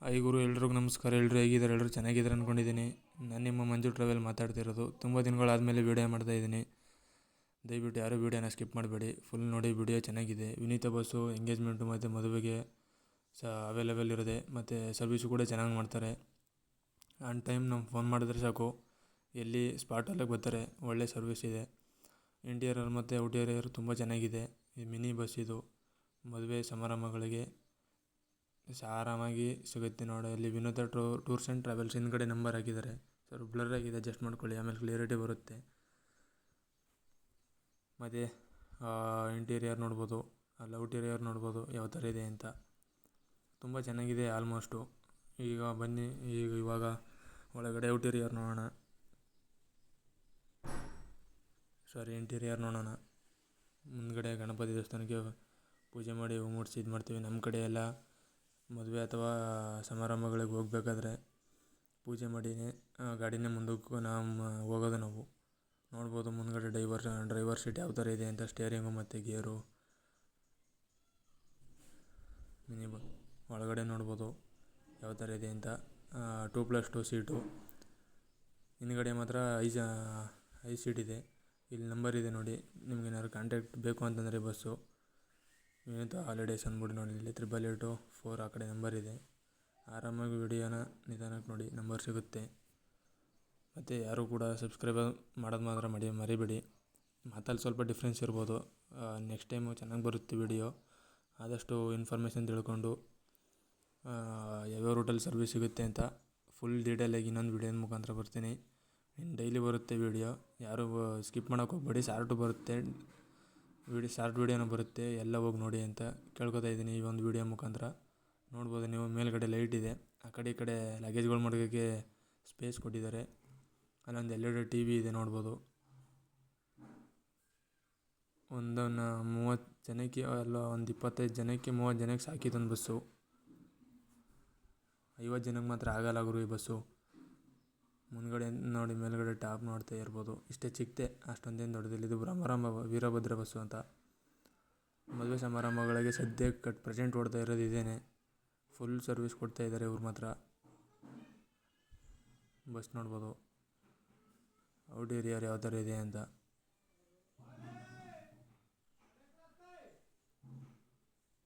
Hi ಗುರು, ಎಲ್ರಿಗೂ ನಮಸ್ಕಾರ. ಎಲ್ಲರೂ ಹೇಗಿದ್ದಾರೆ? ಎಲ್ಲರೂ ಚೆನ್ನಾಗಿದ್ದಾರೆ ಅಂದ್ಕೊಂಡಿದ್ದೀನಿ. ನಾನು ನಿಮ್ಮ ಮಂಜು ಟ್ರಾವೆಲ್ ಮಾತಾಡ್ತಿರೋದು. ತುಂಬ ದಿನಗಳಾದಮೇಲೆ ವೀಡಿಯೋ ಮಾಡ್ತಾಯಿದ್ದೀನಿ. ದಯವಿಟ್ಟು ಯಾರೂ ವೀಡಿಯೋನ ಸ್ಕಿಪ್ ಮಾಡಬೇಡಿ, ಫುಲ್ ನೋಡಿ. ವೀಡಿಯೋ ಚೆನ್ನಾಗಿದೆ. ವಿನೀತ ಬಸ್ಸು ಎಂಗೇಜ್ಮೆಂಟು ಮತ್ತು ಮದುವೆಗೆ ಅವೈಲೇಬಲ್ ಇರೋದೆ, ಮತ್ತು ಸರ್ವಿಸು ಕೂಡ ಚೆನ್ನಾಗಿ ಮಾಡ್ತಾರೆ. ಆನ್ ಟೈಮ್ ನಮ್ಗೆ ಫೋನ್ ಮಾಡಿದ್ರೆ ಸಾಕು, ಎಲ್ಲಿ ಸ್ಪಾಟಲ್ಲೇ ಬರ್ತಾರೆ. ಒಳ್ಳೆ ಸರ್ವಿಸ್ ಇದೆ. ಇಂಟೀರಿಯರ್ ಮತ್ತು ಔಟೀರಿಯರ್ ತುಂಬ ಚೆನ್ನಾಗಿದೆ. ಈ ಮಿನಿ ಬಸ್ ಇದು ಮದುವೆ ಸಮಾರಂಭಗಳಿಗೆ ಆರಾಮಾಗಿ ಸಿಗುತ್ತೆ ನೋಡಿ. ಅಲ್ಲಿ ವಿನೋದ ಟೂರ್ಸ್ ಆ್ಯಂಡ್ ಟ್ರಾವೆಲ್ಸ್ ಹಿಂದ್ಗಡೆ ನಂಬರ್ ಹಾಕಿದ್ದಾರೆ. ಸರ್ ಬ್ಲರ್ ಆಗಿದೆ, ಅಡ್ಜಸ್ಟ್ ಮಾಡ್ಕೊಳ್ಳಿ, ಆಮೇಲೆ ಕ್ಲಿಯರಿಟಿ ಬರುತ್ತೆ. ಮತ್ತು ಇಂಟೀರಿಯರ್ ನೋಡ್ಬೋದು, ಅಲ್ಲಿ ಔಟೀರಿಯರ್ ನೋಡ್ಬೋದು ಯಾವ ಥರ ಇದೆ ಅಂತ. ತುಂಬ ಚೆನ್ನಾಗಿದೆ ಆಲ್ಮೋಸ್ಟು. ಈಗ ಬನ್ನಿ, ಇವಾಗ ಒಳಗಡೆ ಔಟೀರಿಯರ್ ನೋಡೋಣ. ಇಂಟೀರಿಯರ್ ನೋಡೋಣ. ಮುಂದ್ಗಡೆ ಗಣಪತಿ ದೇವಸ್ಥಾನಕ್ಕೆ ಪೂಜೆ ಮಾಡಿ ಹೂ ಮುಡಿಸಿ ಇದು ಮಾಡ್ತೀವಿ. ನಮ್ಮ ಕಡೆ ಎಲ್ಲ ಮದುವೆ ಅಥವಾ ಸಮಾರಂಭಗಳಿಗೆ ಹೋಗ್ಬೇಕಾದ್ರೆ ಪೂಜೆ ಮಾಡಿನೇ ಗಾಡಿನೇ ಮುಂದಕ್ಕೆ ಹೋಗೋದು ನಾವು. ನೋಡ್ಬೋದು ಮುಂದ್ಗಡೆ ಡ್ರೈವರ್ ಸೀಟ್ ಯಾವ ಥರ ಇದೆ ಅಂತ, ಸ್ಟೇರಿಂಗು ಮತ್ತು ಗೇರು. ಒಳಗಡೆ ನೋಡ್ಬೋದು ಯಾವ ಥರ ಇದೆ ಅಂತ. 2+2 ಸೀಟು. ಹಿಂದ್ಗಡೆ ಮಾತ್ರ 5 ಸೀಟ್ ಇದೆ. ಇಲ್ಲಿ ನಂಬರ್ ಇದೆ ನೋಡಿ. ನಿಮ್ಗೇನಾದ್ರು ಕಾಂಟ್ಯಾಕ್ಟ್ ಬೇಕು ಅಂತಂದರೆ ಬಸ್ಸು ವಿನೀತ ಹಾಲಿಡೇಸ್ ಅಂದ್ಬಿಟ್ಟು ನೋಡಿ, ಇಲ್ಲಿ 888-4 ಆ ಕಡೆ ನಂಬರ್ ಇದೆ. ಆರಾಮಾಗಿ ವಿಡಿಯೋನ ನಿಧಾನಕ್ಕೆ ನೋಡಿ, ನಂಬರ್ ಸಿಗುತ್ತೆ. ಮತ್ತು ಯಾರೂ ಕೂಡ ಸಬ್ಸ್ಕ್ರೈಬ್ ಮಾಡೋದು ಮಾತ್ರ ಮರಿಬೇಡಿ. ಮಾತಲ್ಲಿ ಸ್ವಲ್ಪ ಡಿಫ್ರೆನ್ಸ್ ಇರ್ಬೋದು. ನೆಕ್ಸ್ಟ್ ಟೈಮು ಚೆನ್ನಾಗಿ ಬರುತ್ತೆ ವಿಡಿಯೋ. ಆದಷ್ಟು ಇನ್ಫಾರ್ಮೇಷನ್ ತಿಳ್ಕೊಂಡು ಯಾವ್ಯಾವ ರೂಟಲ್ಲಿ ಸರ್ವಿಸ್ ಸಿಗುತ್ತೆ ಅಂತ ಫುಲ್ ಡೀಟೇಲಾಗಿ ಇನ್ನೊಂದು ವಿಡಿಯೋದ ಮುಖಾಂತರ ಬರ್ತೀನಿ. ಡೈಲಿ ಬರುತ್ತೆ ವಿಡಿಯೋ, ಯಾರೂ ಸ್ಕಿಪ್ ಮಾಡೋಕ್ಕೆ ಹೋಗ್ಬೇಡಿ. ಶಾರ್ಟ್ ವಿಡಿಯೋನ ಬರುತ್ತೆ, ಎಲ್ಲ ಹೋಗಿ ನೋಡಿ ಅಂತ ಕೇಳ್ಕೊತಾ ಇದ್ದೀನಿ ಈ ಒಂದು ವಿಡಿಯೋ ಮುಖಾಂತರ. ನೋಡ್ಬೋದು ನೀವು, ಮೇಲ್ಗಡೆ ಲೈಟ್ ಇದೆ. ಆ ಕಡೆ ಈ ಕಡೆ ಲಗೇಜ್ಗಳು ಮಡಗೋಕ್ಕೆ ಸ್ಪೇಸ್ ಕೊಟ್ಟಿದ್ದಾರೆ. ಅಲ್ಲೊಂದು LED TV ಇದೆ ನೋಡ್ಬೋದು. ಒಂದು 30 ಜನಕ್ಕೆ ಅಲ್ಲ, ಒಂದು 25 ಜನಕ್ಕೆ 30 ಜನಕ್ಕೆ ಸಾಕಿದ್ದೊಂದು ಬಸ್ಸು. 50 ಜನಕ್ಕೆ ಮಾತ್ರ ಆಗಲ್ಲ ಗುರು ಈ ಬಸ್ಸು. ಮುಂದ್ಗಡೆ ನೋಡಿ, ಮೇಲ್ಗಡೆ ಟಾಪ್ ನೋಡ್ತಾ ಇರ್ಬೋದು. ಇಷ್ಟೇ ಚಿಕ್ಕದೆ, ಅಷ್ಟೊಂದೇನು ದೊಡ್ಡದಿಲ್ಲ. ಇದು ವೀರಭದ್ರ ಬಸ್ಸು ಅಂತ. ಮದುವೆ ಸಮಾರಂಭಗಳಿಗೆ ಸದ್ಯಕ್ಕೆ ಪ್ರೆಸೆಂಟ್ ಓಡ್ತಾ ಇರೋದು ಇದೇನೆ. ಫುಲ್ ಸರ್ವಿಸ್ ಕೊಡ್ತಾ ಇದ್ದಾರೆ ಇವ್ರು ಮಾತ್ರ. ಬಸ್ ನೋಡ್ಬೋದು ಔಟೀರಿಯರ್ ಯಾವ ಥರ ಇದೆ ಅಂತ.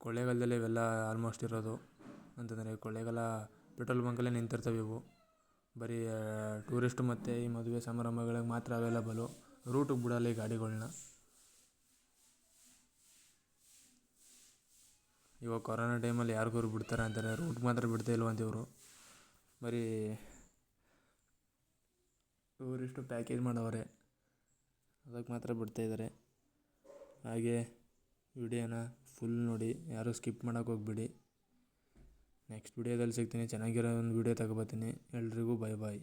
ಕೊಳ್ಳೇಗಾಲದಲ್ಲೇ ಇವೆಲ್ಲ ಆಲ್ಮೋಸ್ಟ್ ಇರೋದು. ಅಂತಂದರೆ ಕೊಳ್ಳೇಗಾಲ ಪೆಟ್ರೋಲ್ ಬಂಕಲ್ಲೇ ನಿಂತಿರ್ತವೆ ಇವು. ಬರೀ ಟೂರಿಸ್ಟು ಮತ್ತು ಈ ಮದುವೆ ಸಮಾರಂಭಗಳಿಗೆ ಮಾತ್ರ ಅವೈಲೇಬಲು. ರೂಟಿಗೆ ಬಿಡಲ್ಲ ಈ ಗಾಡಿಗಳನ್ನ. ಇವಾಗ ಕೊರೋನಾ ಟೈಮಲ್ಲಿ ಯಾರಿಗೂ ಬಿಡ್ತಾರೆ ಅಂತಾರೆ, ರೂಟ್ಗೆ ಮಾತ್ರ ಬಿಡ್ತಾ ಇಲ್ವಂತ ಇವರು. ಬರೀ ಟೂರಿಸ್ಟು ಪ್ಯಾಕೇಜ್ ಮಾಡವ್ರೆ, ಅದಕ್ಕೆ ಮಾತ್ರ ಬಿಡ್ತಾಯಿದ್ದಾರೆ. ಹಾಗೆ ವಿಡಿಯೋನ ಫುಲ್ ನೋಡಿ, ಯಾರೂ ಸ್ಕಿಪ್ ಮಾಡೋಕ್ಕೆ ಹೋಗ್ಬೇಡಿ. ನೆಕ್ಸ್ಟ್ ವಿಡಿಯೋದಲ್ಲಿ ಸಿಗ್ತೀನಿ. ಚೆನ್ನಾಗಿರೋ ಒಂದು ವಿಡಿಯೋ ತಗೊಬರ್ತೀನಿ. ಎಲ್ರಿಗೂ ಬಾಯ್.